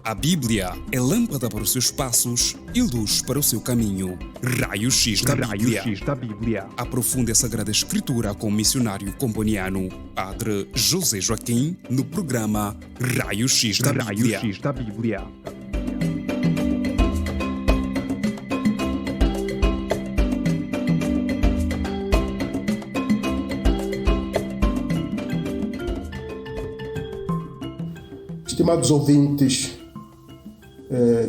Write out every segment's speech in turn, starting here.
A Bíblia é lâmpada para os seus passos e luz para o seu caminho. Raio-X da Bíblia. Aprofunde a Sagrada Escritura com o missionário comboniano, Padre José Joaquim, no programa Raio-X da Bíblia. Estimados ouvintes,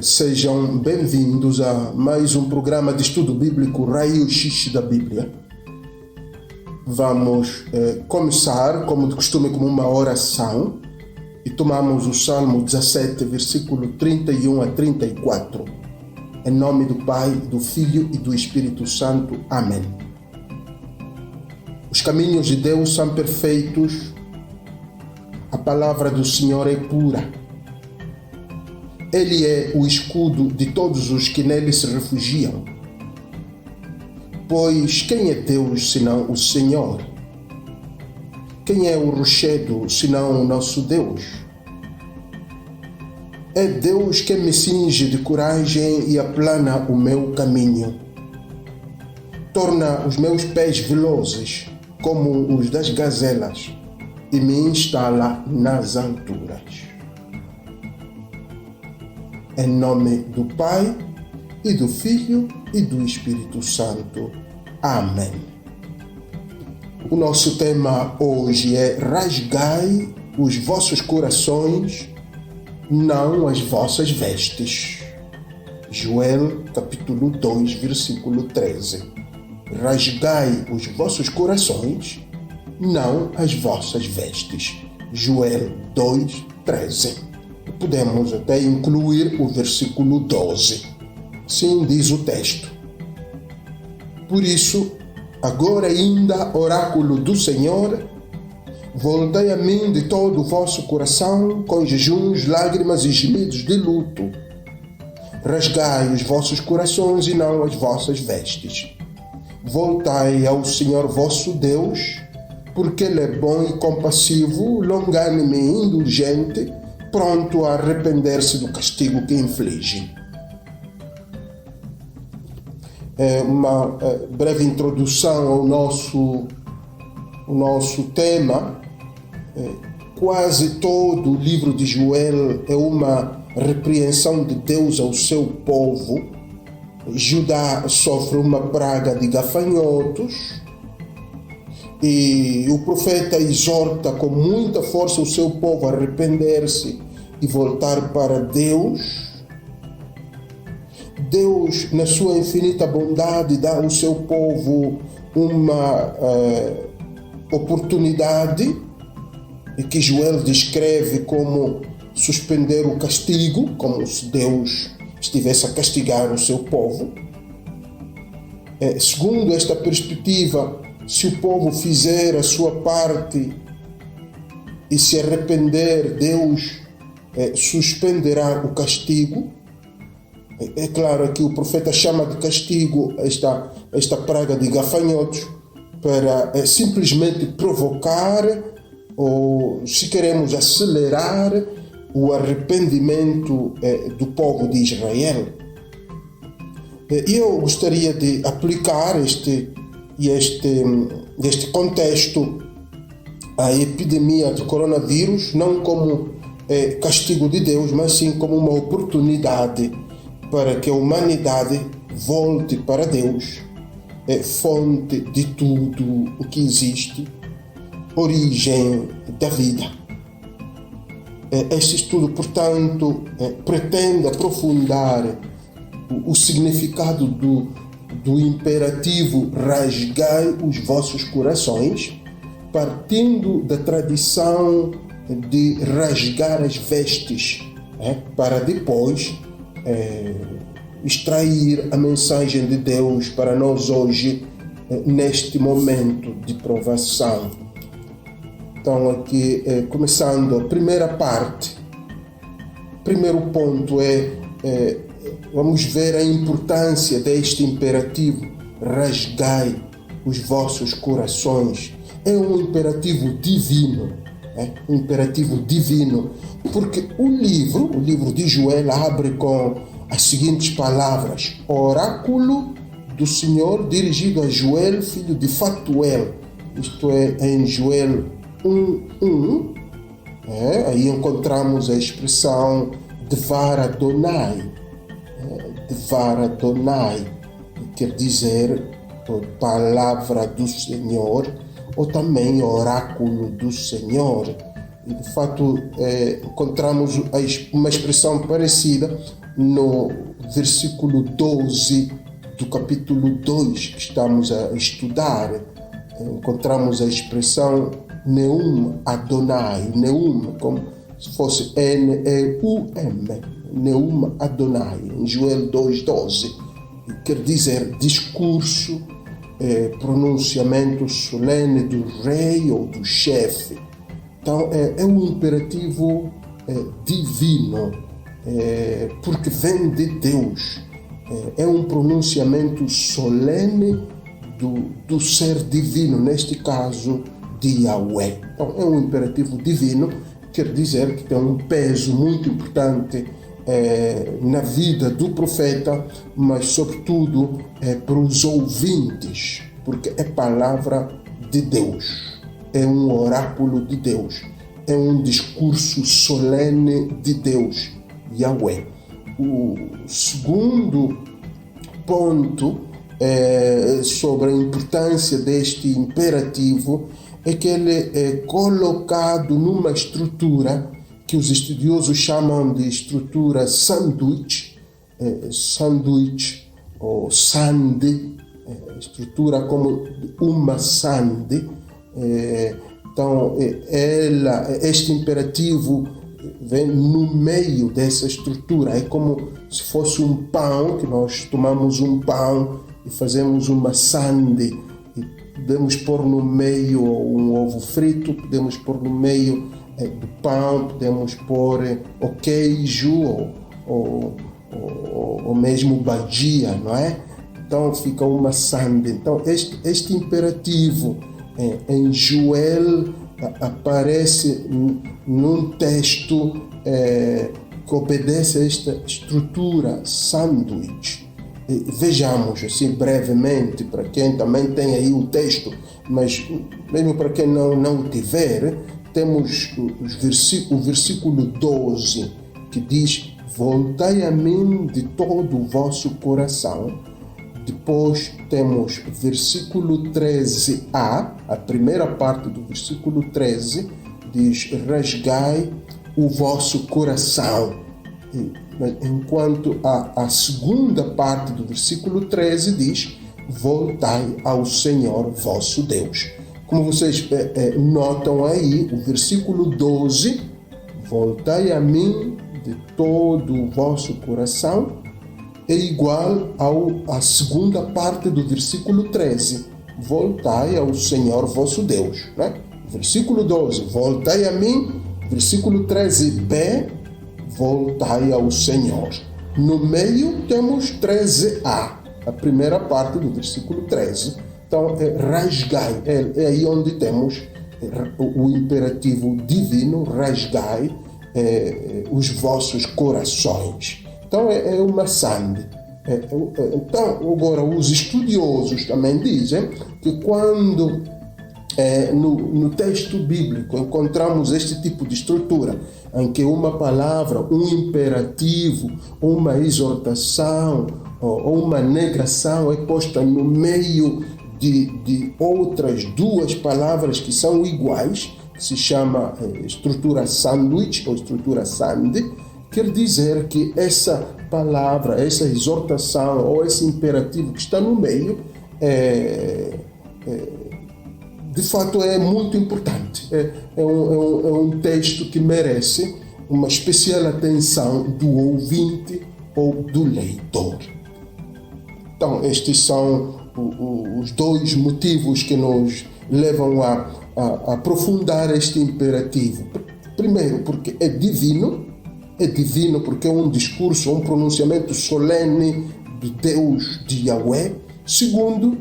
sejam bem-vindos a mais um programa de estudo bíblico Raio-X da Bíblia. Vamos começar, como de costume, com uma oração e tomamos o Salmo 17, versículo 31 a 34. Em nome do Pai, do Filho e do Espírito Santo. Amém. Os caminhos de Deus são perfeitos. A palavra do Senhor é pura. Ele é o escudo de todos os que nele se refugiam. Pois quem é Deus senão o Senhor? Quem é o rochedo senão o nosso Deus? É Deus que me cinge de coragem e aplana o meu caminho. Torna os meus pés velozes como os das gazelas e me instala nas alturas. Em nome do Pai, e do Filho, e do Espírito Santo. Amém. O nosso tema hoje é: rasgai os vossos corações, não as vossas vestes. Joel, capítulo 2, versículo 13. Rasgai os vossos corações, não as vossas vestes. Joel 2, 13. Podemos até incluir o versículo 12. Sim, diz o texto: por isso, agora ainda, oráculo do Senhor, voltai a mim de todo o vosso coração, com jejuns, lágrimas e gemidos de luto. Rasgai os vossos corações e não as vossas vestes. Voltai ao Senhor vosso Deus, porque Ele é bom e compassivo, longânime e indulgente, pronto a arrepender-se do castigo que inflige. Uma breve introdução ao nosso tema. Quase todo o livro de Joel é uma repreensão de Deus ao seu povo. Judá sofre uma praga de gafanhotos e o profeta exorta com muita força o seu povo a arrepender-se e voltar para Deus. Deus, na sua infinita bondade, dá ao seu povo uma oportunidade, e que Joel descreve como suspender o castigo, como se Deus estivesse a castigar o seu povo. Segundo esta perspectiva, se o povo fizer a sua parte e se arrepender, Deus suspenderá o castigo. É claro que o profeta chama de castigo esta praga de gafanhotos para simplesmente provocar, ou, se queremos, acelerar o arrependimento do povo de Israel. E eu gostaria de aplicar este contexto à epidemia de coronavírus, não como castigo de Deus, mas sim como uma oportunidade para que a humanidade volte para Deus, fonte de tudo o que existe, origem da vida. Este estudo, portanto, pretende aprofundar o significado do imperativo rasgai os vossos corações, partindo da tradição de rasgar as vestes, para depois extrair a mensagem de Deus para nós hoje, neste momento de provação. Então, aqui, começando a primeira parte, o primeiro ponto vamos ver a importância deste imperativo: rasgai os vossos corações. É um imperativo divino, um imperativo divino, porque o livro de Joel abre com as seguintes palavras: oráculo do Senhor dirigido a Joel, filho de Fatuel. Isto é em Joel 1:1. Aí encontramos a expressão Dvar Adonai. Dvar Adonai quer dizer palavra do Senhor, ou também oráculo do Senhor. E de fato encontramos uma expressão parecida no versículo 12 do capítulo 2 que estamos a estudar. Encontramos a expressão Neum Adonai, Neum, como se fosse N-E-U-M, Neum Adonai, em Joel 2:12, quer dizer discurso, pronunciamento solene do rei ou do chefe. Então é um imperativo divino, porque vem de Deus. É um pronunciamento solene do ser divino, neste caso de Yahweh. Então é um imperativo divino, quer dizer que tem um peso muito importante na vida do profeta, mas sobretudo para os ouvintes, porque é palavra de Deus, é um oráculo de Deus, é um discurso solene de Deus, Yahweh. O segundo ponto sobre a importância deste imperativo é que ele é colocado numa estrutura que os estudiosos chamam de estrutura sanduíche, ou sande, estrutura como uma sande. Então, este imperativo vem no meio dessa estrutura. É como se fosse um pão, que nós tomamos um pão e fazemos uma sande. E podemos pôr no meio um ovo frito, podemos pôr no meio do pão, podemos pôr o queijo ou mesmo bagia, não é? Então fica uma sande. Então este imperativo em Joel aparece num texto que obedece a esta estrutura sanduíche. Vejamos assim brevemente, para quem também tem aí o texto, mas mesmo para quem não tiver, temos o versículo 12 que diz: voltai a mim de todo o vosso coração. Depois temos versículo 13a, a primeira parte do versículo 13 diz: rasgai o vosso coração. Enquanto a segunda parte do versículo 13 diz: voltai ao Senhor vosso Deus. Como vocês notam aí, o versículo 12, voltai a mim de todo o vosso coração, é igual à segunda parte do versículo 13, voltai ao Senhor vosso Deus. Né? Versículo 12, voltai a mim. Versículo 13b, voltai ao Senhor. No meio temos 13a, a primeira parte do versículo 13. Então, rasgai, é aí onde temos o imperativo divino, rasgai os vossos corações. Então, é uma sande. Então, agora, os estudiosos também dizem que quando no texto bíblico encontramos este tipo de estrutura, em que uma palavra, um imperativo, uma exortação ou uma negação é posta no meio de outras duas palavras que são iguais, que se chama estrutura sanduíche ou estrutura sande, quer dizer que essa palavra, essa exortação ou esse imperativo que está no meio de fato é muito importante. É um texto que merece uma especial atenção do ouvinte ou do leitor. Então, estes são os dois motivos que nos levam a aprofundar este imperativo. Primeiro, porque é divino porque é um discurso, um pronunciamento solene de Deus, de Yahweh. Segundo,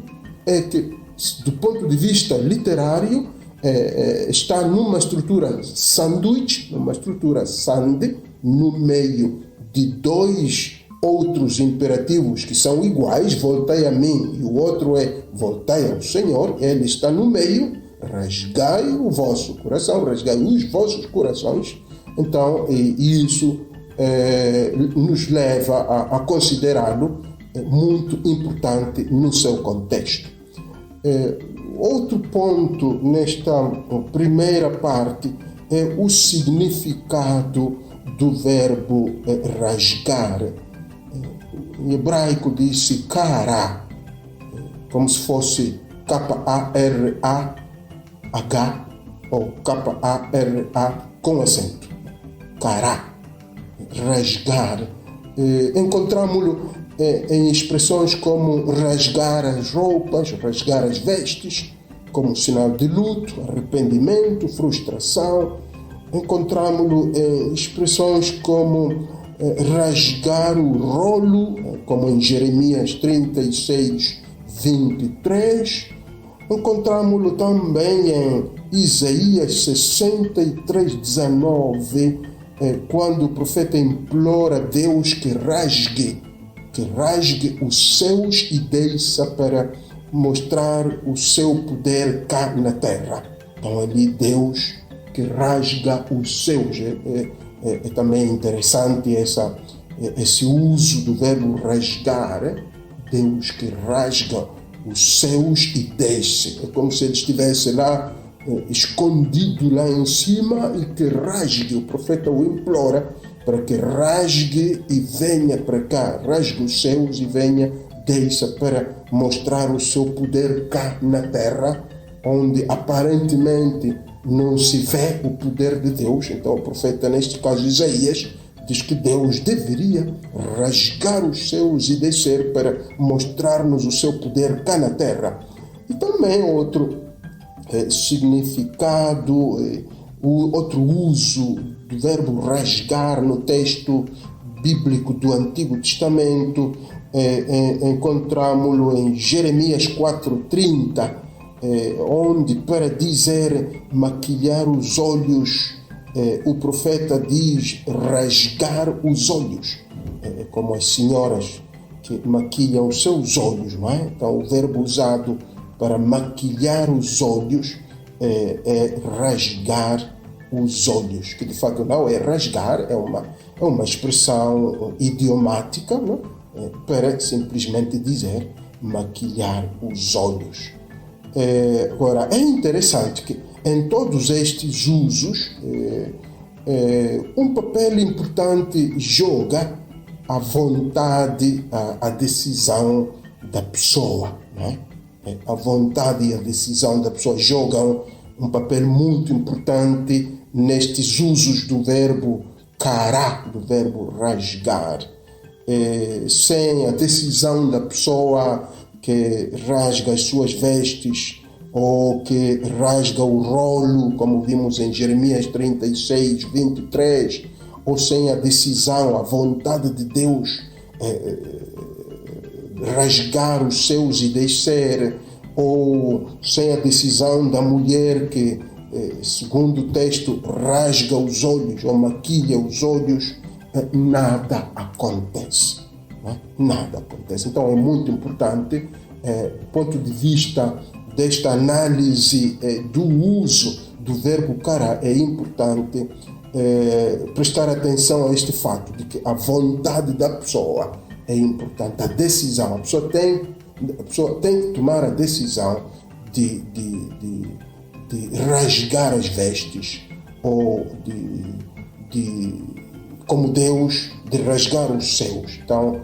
é que, do ponto de vista literário, está numa estrutura sanduíche, numa estrutura sande, no meio de dois outros imperativos que são iguais, voltai a mim, e o outro é voltai ao Senhor. Ele está no meio, rasgai o vosso coração, rasgai os vossos corações. Então, isso nos leva a considerá-lo muito importante no seu contexto. Outro ponto nesta primeira parte é o significado do verbo rasgar. Em hebraico diz-se kara, como se fosse K-A-R-A-H ou K-A-R-A com acento. Kara, rasgar. Encontramos-lo em expressões como rasgar as roupas, rasgar as vestes, como sinal de luto, arrependimento, frustração. Encontramos-lo em expressões como rasgar o rolo, como em Jeremias 36, 23. Encontramos-lo também em Isaías 63, 19, quando o profeta implora a Deus que rasgue os céus e desça para mostrar o seu poder cá na terra. Então ali Deus que rasga os céus. É também interessante esse uso do verbo rasgar. Deus que rasga os céus e desce. É como se ele estivesse lá, escondido lá em cima, e que rasgue. O profeta o implora para que rasgue e venha para cá. Rasgue os céus e venha, desça para mostrar o seu poder cá na terra, onde aparentemente não se vê o poder de Deus. Então o profeta, neste caso Isaías, diz que Deus deveria rasgar os céus e descer para mostrar-nos o seu poder cá na terra. E também outro significado, outro uso do verbo rasgar no texto bíblico do Antigo Testamento, encontramos-lo em Jeremias 4:30, onde para dizer maquilhar os olhos, o profeta diz rasgar os olhos, como as senhoras que maquilham os seus olhos, não é? Então o verbo usado para maquilhar os olhos é rasgar os olhos, que de facto não é rasgar, é uma expressão idiomática, não? Para simplesmente dizer maquilhar os olhos. Agora, é interessante que em todos estes usos, um papel importante joga a vontade, a decisão da pessoa, né? A vontade e a decisão da pessoa jogam um papel muito importante nestes usos do verbo kara, do verbo rasgar. Sem a decisão da pessoa que rasga as suas vestes ou que rasga o rolo, como vimos em Jeremias 36, 23, ou sem a decisão, a vontade de Deus rasgar os céus e descer, ou sem a decisão da mulher que, segundo o texto, rasga os olhos ou maquilha os olhos, nada acontece. Né? Nada acontece. Então é muito importante, do ponto de vista desta análise do uso do verbo kara, é importante prestar atenção a este fato de que a vontade da pessoa é importante, a decisão. A pessoa tem que tomar a decisão de rasgar as vestes, ou como Deus, de rasgar os céus. Então,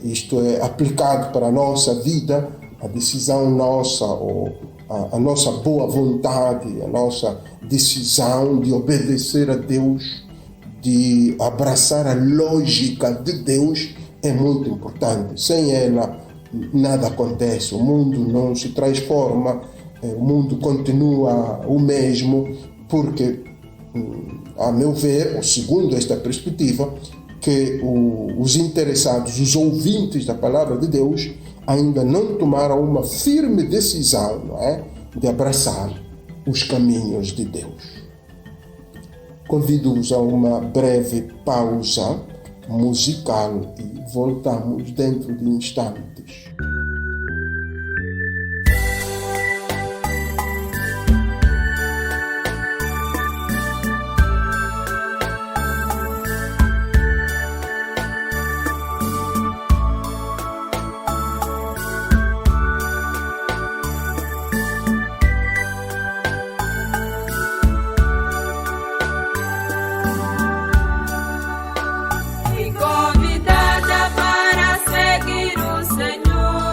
isto é aplicado para a nossa vida, a decisão nossa, ou a nossa boa vontade, a nossa decisão de obedecer a Deus, de abraçar a lógica de Deus, é muito importante. Sem ela, nada acontece. O mundo não se transforma, o mundo continua o mesmo, porque, a meu ver, ou segundo esta perspectiva, que os interessados, os ouvintes da palavra de Deus, ainda não tomaram uma firme decisão, não é? De abraçar os caminhos de Deus. Convido-os a uma breve pausa musical e voltamos dentro de instantes. Convidada para seguir o Senhor.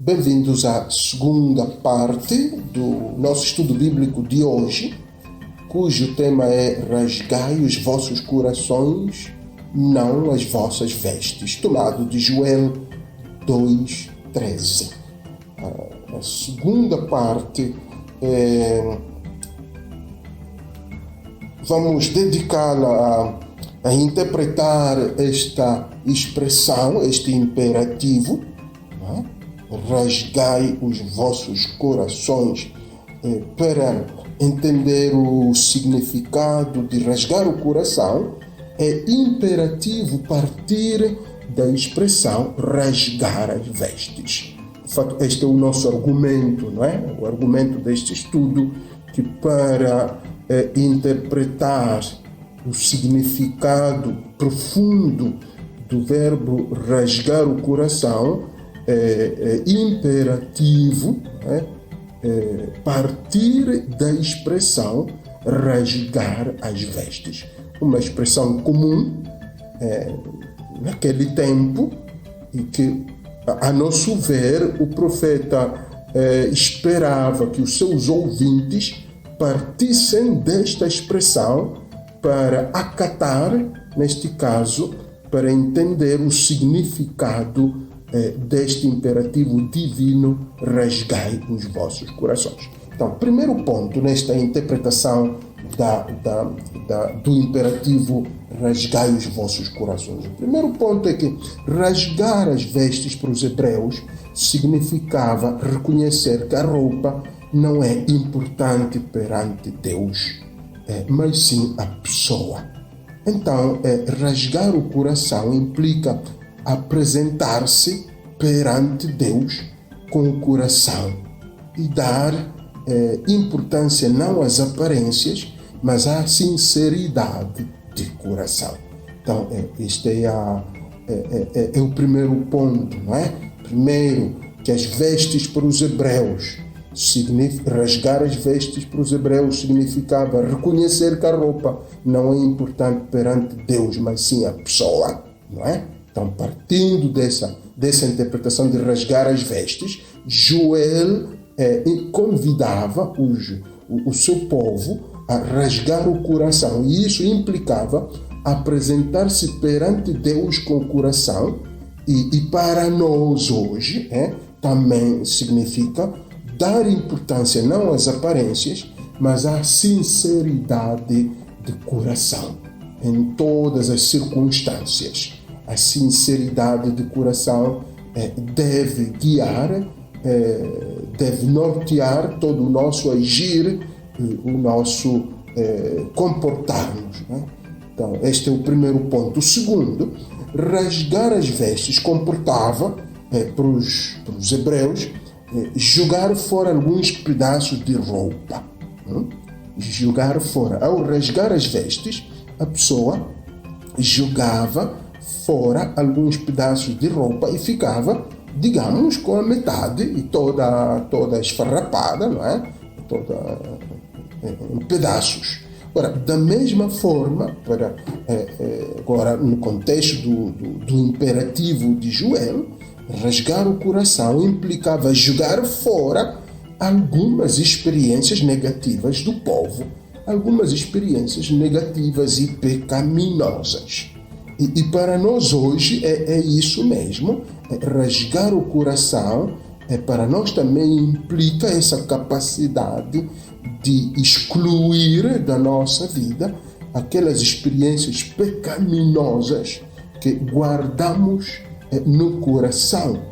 Bem-vindos à segunda parte do nosso estudo bíblico de hoje, cujo tema é Rasgai os vossos corações, não as vossas vestes, tomado de Joel 2:13. A segunda parte vamos dedicá-la a interpretar esta expressão, este imperativo, rasgai os vossos corações, para entender o significado de rasgar o coração. É imperativo partir da expressão rasgar as vestes. De fato, este é o nosso argumento, não é? O argumento deste estudo, que para interpretar o significado profundo do verbo rasgar o coração, é imperativo partir da expressão rasgar as vestes. Uma expressão comum naquele tempo, e que, a nosso ver, o profeta esperava que os seus ouvintes partissem desta expressão para acatar, neste caso, para entender o significado deste imperativo divino, rasgai os vossos corações. Então, primeiro ponto nesta interpretação do imperativo rasgai os vossos corações. O primeiro ponto é que rasgar as vestes para os hebreus significava reconhecer que a roupa não é importante perante Deus, mas sim a pessoa. Então, rasgar o coração implica apresentar-se perante Deus com o coração e dar importância não às aparências, mas à sinceridade de coração. Então, este é o primeiro ponto, não é? Primeiro, que as vestes para os hebreus, rasgar as vestes para os hebreus significava reconhecer que a roupa não é importante perante Deus, mas sim a pessoa, não é? Então, partindo dessa interpretação de rasgar as vestes, Joel convidava o seu povo a rasgar o coração, e isso implicava apresentar-se perante Deus com o coração, e para nós hoje também significa dar importância não às aparências, mas à sinceridade de coração em todas as circunstâncias. A sinceridade de coração deve guiar, deve nortear todo o nosso agir, o nosso comportar-nos, né? Então, este é o primeiro ponto. O segundo, rasgar as vestes comportava, para os hebreus, jogar fora alguns pedaços de roupa. Jogar fora. Ao rasgar as vestes, a pessoa jogava fora alguns pedaços de roupa e ficava, digamos, com a metade e toda esfarrapada, não é? Toda em pedaços. Ora, da mesma forma, agora no contexto do imperativo de Joel, rasgar o coração implicava jogar fora algumas experiências negativas do povo, algumas experiências negativas e pecaminosas. E para nós hoje é isso mesmo. Rasgar o coração para nós também implica essa capacidade de excluir da nossa vida aquelas experiências pecaminosas que guardamos no coração,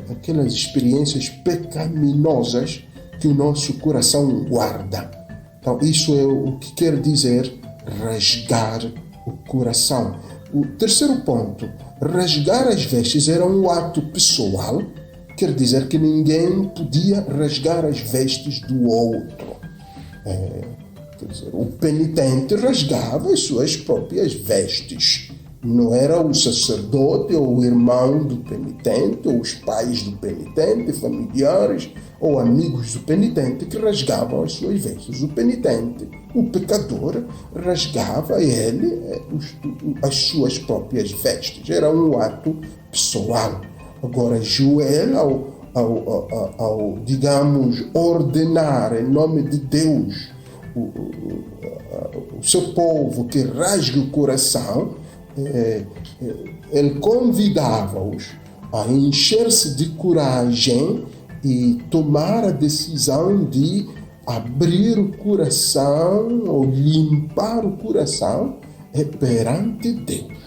aquelas experiências pecaminosas que o nosso coração guarda. Então, isso é o que quer dizer rasgar o coração. O terceiro ponto, rasgar as vestes era um ato pessoal, quer dizer que ninguém podia rasgar as vestes do outro. Quer dizer, o penitente rasgava as suas próprias vestes. Não era o sacerdote ou o irmão do penitente, ou os pais do penitente, familiares ou amigos do penitente que rasgavam as suas vestes. O penitente, o pecador, rasgava as suas próprias vestes. Era um ato pessoal. Agora, Joel, digamos, ordenar em nome de Deus o seu povo que rasgue o coração, ele convidava-os a encher-se de coragem e tomar a decisão de abrir o coração ou limpar o coração perante Deus.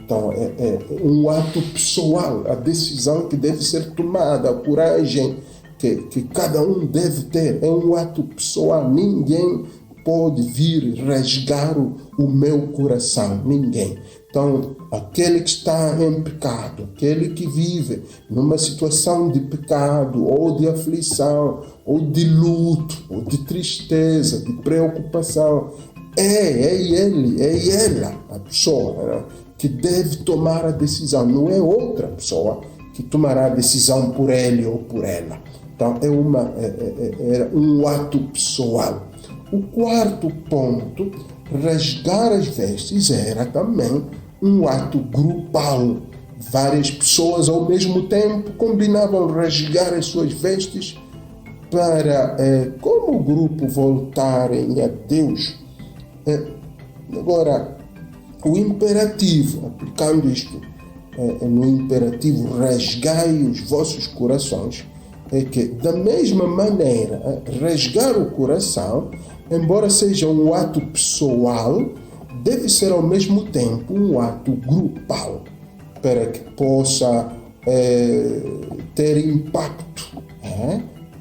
Então, é um ato pessoal, a decisão que deve ser tomada, a coragem que cada um deve ter, é um ato pessoal. Ninguém pode vir rasgar o meu coração, ninguém. Então, aquele que está em pecado, aquele que vive numa situação de pecado, ou de aflição, ou de luto, ou de tristeza, de preocupação, é ela, a pessoa, né, que deve tomar a decisão, não é outra pessoa que tomará a decisão por ele ou por ela. Então, é um ato pessoal. O quarto ponto, rasgar as vestes, era também um ato grupal. Várias pessoas ao mesmo tempo combinavam rasgar as suas vestes para, como grupo, voltarem a Deus. Agora, o imperativo, aplicando isto no imperativo, rasgai os vossos corações, é que, da mesma maneira, rasgar o coração, embora seja um ato pessoal, deve ser ao mesmo tempo um ato grupal, para que possa ter impacto,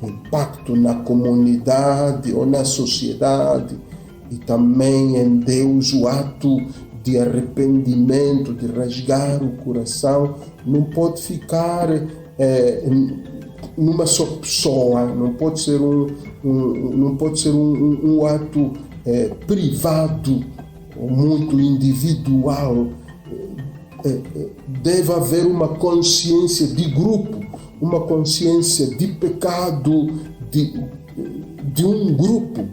impacto na comunidade ou na sociedade, e também em Deus. O ato de arrependimento, de rasgar o coração, não pode ficar numa só pessoa, não pode ser um ato privado ou muito individual. Deve haver uma consciência de grupo, uma consciência de pecado de um grupo,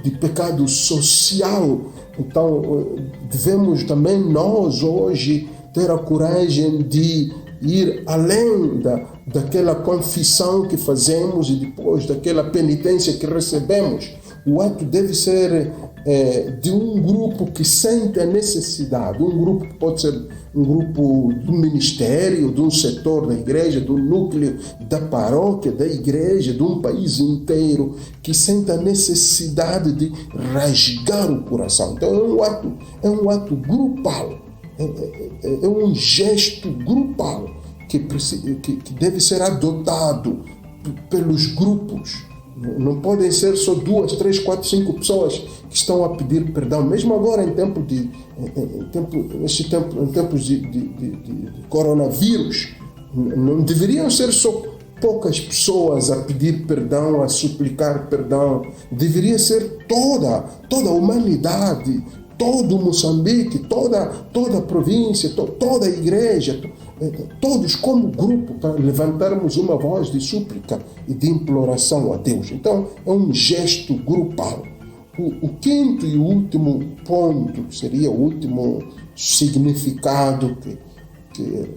de pecado social. Então, devemos também nós hoje ter a coragem de ir além daquela confissão que fazemos e depois daquela penitência que recebemos. O ato deve ser de um grupo que sente a necessidade, um grupo que pode ser um grupo do ministério, de um setor da igreja, do núcleo da paróquia, da igreja, de um país inteiro, que sente a necessidade de rasgar o coração. Então é um ato grupal, é um gesto grupal que deve ser adotado pelos grupos. Não podem ser só 2, 3, 4, 5 pessoas que estão a pedir perdão. Mesmo agora, em tempos de coronavírus, não deveriam ser só poucas pessoas a pedir perdão, a suplicar perdão. Deveria ser toda a humanidade, todo Moçambique, toda a província, toda a igreja, todos como grupo, para levantarmos uma voz de súplica e de imploração a Deus. Então, é um gesto grupal. O quinto e último ponto, seria o último significado que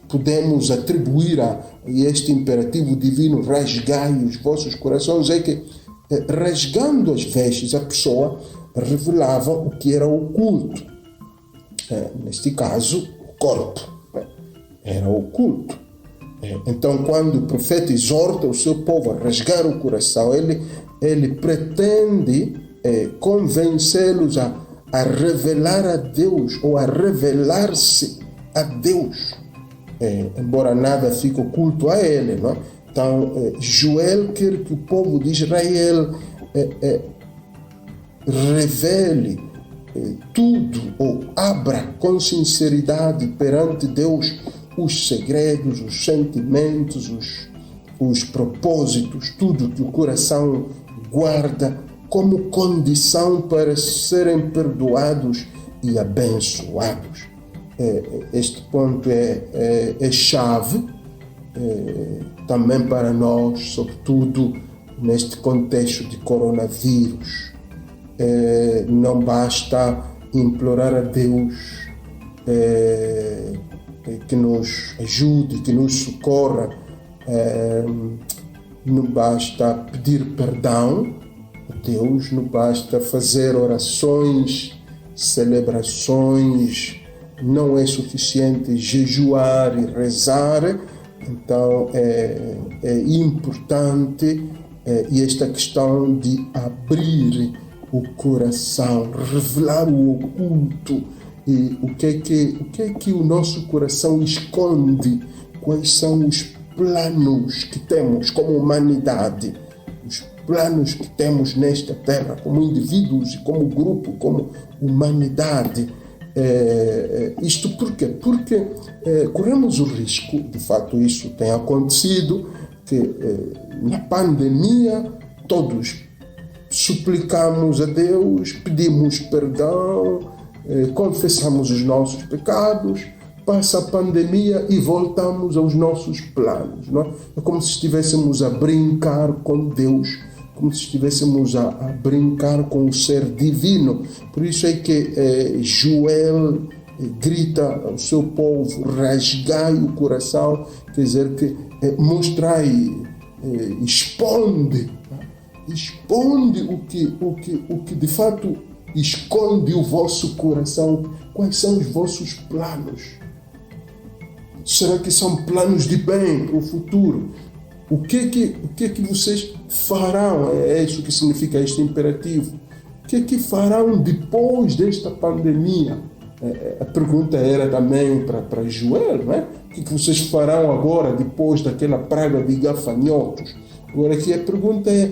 podemos atribuir a este imperativo divino, rasgai os vossos corações, é que, rasgando as vestes, a pessoa revelava o que era oculto. Neste caso, o corpo. Era oculto. Então, quando o profeta exorta o seu povo a rasgar o coração, ele pretende convencê-los a revelar a Deus, ou a revelar-se a Deus, embora nada fique oculto a ele, não é? Então, Joel quer que o povo de Israel revele tudo, ou abra com sinceridade perante Deus os segredos, os sentimentos, os propósitos, tudo que o coração guarda como condição para serem perdoados e abençoados. Este ponto é chave também para nós, sobretudo neste contexto de coronavírus. Não basta implorar a Deus que nos ajude, que nos socorra Não basta pedir perdão a Deus, não basta fazer orações, celebrações, não é suficiente jejuar e rezar. Então é importante e esta questão de abrir o coração, revelar o oculto, e o que é que o nosso coração esconde, quais são os planos que temos como humanidade, os planos que temos nesta terra, como indivíduos, como grupo, como humanidade. Isto por quê? Porque corremos o risco, de fato isso tem acontecido, que na pandemia todos suplicamos a Deus, pedimos perdão, confessamos os nossos pecados, passa a pandemia e voltamos aos nossos planos. Não é? É como se estivéssemos a brincar com Deus, como se estivéssemos a brincar com o ser divino. Por isso é que Joel grita ao seu povo: rasgai o coração, quer dizer que mostrai, exponde o que de fato esconde o vosso coração. Quais são os vossos planos? Será que são planos de bem para o futuro? O que é que vocês farão? É isso que significa este imperativo. O que é que farão depois desta pandemia? A pergunta era também para Joel, não é? O que vocês farão agora, depois daquela praga de gafanhotos? Agora aqui a pergunta é: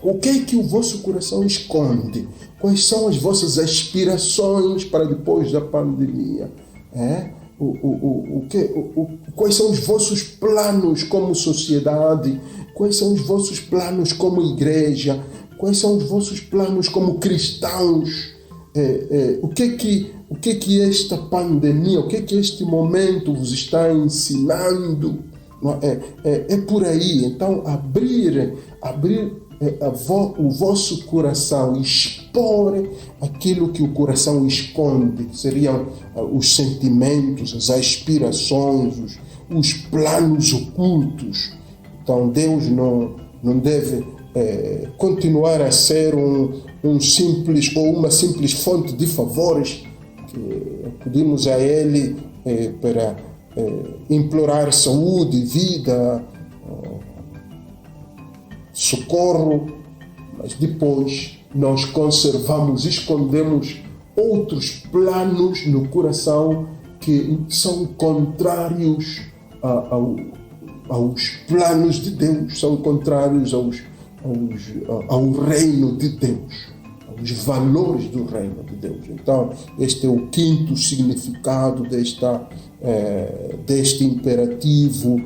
o que é que o vosso coração esconde? Quais são as vossas aspirações para depois da pandemia? Quais são os vossos planos como sociedade? Quais são os vossos planos como igreja? Quais são os vossos planos como cristãos? O que é que esta pandemia, o que é que este momento vos está ensinando? É por aí. Então, abrir o vosso coração, expor aquilo que o coração esconde, que seriam os sentimentos, as aspirações, os planos ocultos. Então Deus não deve continuar a ser um simples ou uma simples fonte de favores que acudimos a Ele para implorar saúde, vida, socorro, mas depois nós conservamos, escondemos outros planos no coração que são contrários aos planos de Deus, são contrários ao reino de Deus, aos valores do reino de Deus. Então, este é o quinto significado deste imperativo: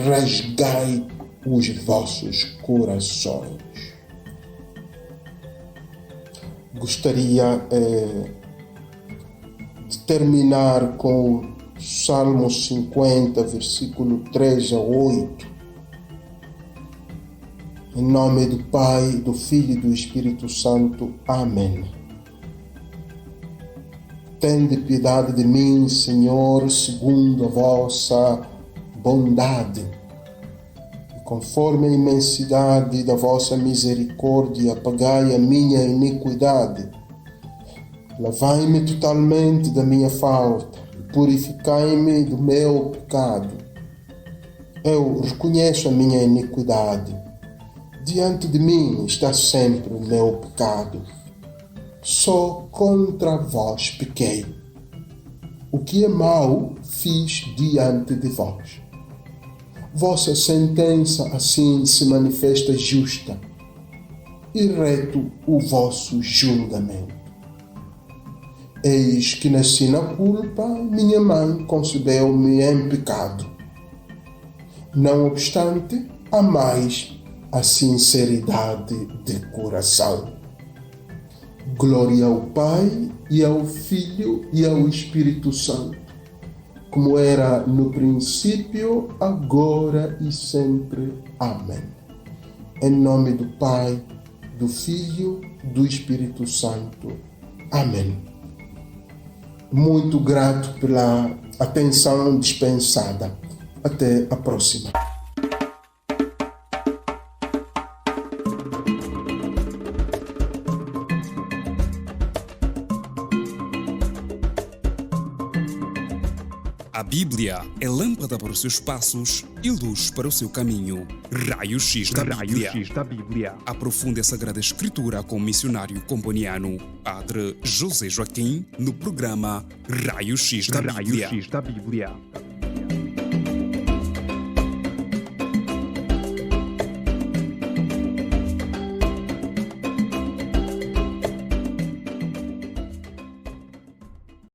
rasgai os vossos corações. Gostaria de terminar com o Salmo 50, versículo 3 a 8. Em nome do Pai, do Filho e do Espírito Santo. Amém. Tende piedade de mim, Senhor, segundo a vossa bondade. Conforme a imensidade da vossa misericórdia, apagai a minha iniquidade. Lavai-me totalmente da minha falta, purificai-me do meu pecado. Eu reconheço a minha iniquidade. Diante de mim está sempre o meu pecado. Só contra vós pequei. O que é mau fiz diante de vós. Vossa sentença assim se manifesta justa, e reto o vosso julgamento. Eis que nasci na culpa, minha mãe concebeu-me em pecado. Não obstante, amais a sinceridade de coração. Glória ao Pai, e ao Filho, e ao Espírito Santo, como era no princípio, agora e sempre. Amém. Em nome do Pai, do Filho, do Espírito Santo. Amém. Muito grato pela atenção dispensada. Até a próxima. A Bíblia é lâmpada para os seus passos e luz para o seu caminho. Raio-X da Bíblia. Aprofunde a Sagrada Escritura com o missionário comboniano, Padre José Joaquim, no programa Raio-X da Bíblia.